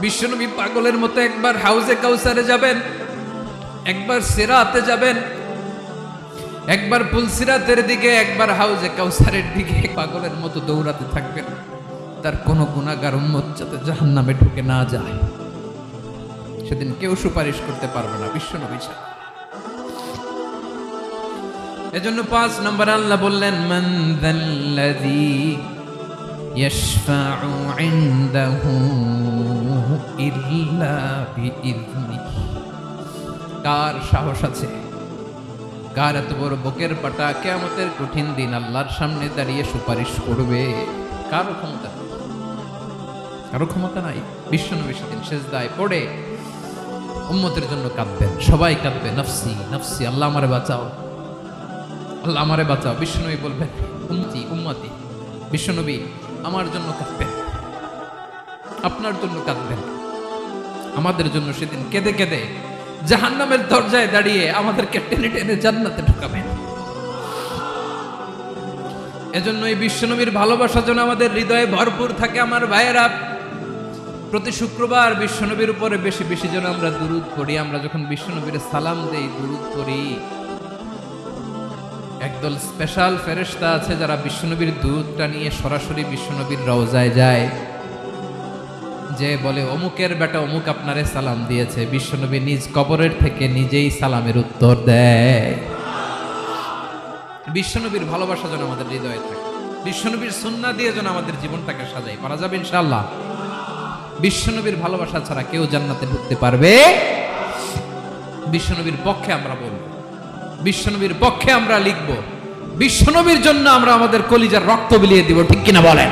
বিশ্বনবী পাগলের মতো একবার হাউজে কাউসারে যাবেন, একবার সিরাতে যাবেন, একবার পুলসিরাতের দিকে, একবার হাউজে কাউসারের দিকে পাগলের মতো দৌড়াতে থাকবেন। তার কোনো গুনাহগার উম্মত যাতে জাহান্নামে ঢুকে না যায়, সেদিন কেউ সুপারিশ করতে পারবে না বিশ্বনবী ছাড়া। এজন্য 5 নম্বর আল্লাহ বললেন, মান যাল্লাযী ইয়াশফাউ ইনদাহু ইল্লা বিইযনিহি। কার সাহস আছে, কার এত বড় বুকের পাটা কিয়ামতের কঠিন দিন আল্লাহর সামনে দাঁড়িয়ে সুপারিশ করবে? কারো ক্ষমতা নেই, কারো ক্ষমতা নাই। বিশ্বনবী সেদিন সেজদায় পড়ে উম্মতের জন্য কাঁদবেন, সবাই কাঁদবে, নফসি নফসি, আল্লাহ আমারে বাঁচাও, আল্লাহ আমারে বাঁচাও। বিশ্বনবী বলবেন, উম্মতি উম্মতি। বিশ্বনবী আমার জন্য কাঁদবেন, আপনার জন্য কাঁদবেন, আমাদের জন্য সেদিন কেঁদে কেঁদে জাহান্নামের দরজায় দাঁড়িয়ে আমাদেরকে টেনে টেনে জান্নাতে ঢুকাবেন। এজন্য এই বিশ্বনবীর ভালোবাসা যেন আমাদের হৃদয়ে ভরপুর থাকে। আমার ভাইয়েরা, প্রতি শুক্রবার বিশ্বনবীর উপরে বেশি বেশি যেন আমরা দুরূদ পড়ি। আমরা যখন বিশ্বনবীর সালাম দেই, দুরূদ পড়ি, একদল স্পেশাল ফেরেশতা আছে যারা বিশ্বনবীর দুরূদটা নিয়ে সরাসরি বিশ্বনবীর রওজায় যায়, যে বলে অমুকের বেটা অমুক আপনারে সালাম দিয়েছে। বিশ্বনবী নিজ কবরের থেকে নিজেই সালামের উত্তর দেয়। বিশ্বনবীর ভালোবাসা যেন আমাদের হৃদয়ে থাকে, বিশ্বনবীর সুন্নাহ দিয়ে যেন আমাদের জীবনটাকে সাজাই। পারা যাবে ইনশাআল্লাহ। বিশ্বনবীর ভালোবাসা ছাড়া কেউ জান্নাতে ঢুকতে পারবে? বিশ্বনবীর পক্ষে আমরা বলবো, বিশ্বনবীর পক্ষে আমরা লিখবো, বিশ্বনবীর জন্য আমরা আমাদের কলিজার রক্ত বিলিয়ে দিব, ঠিক কিনা বলেন?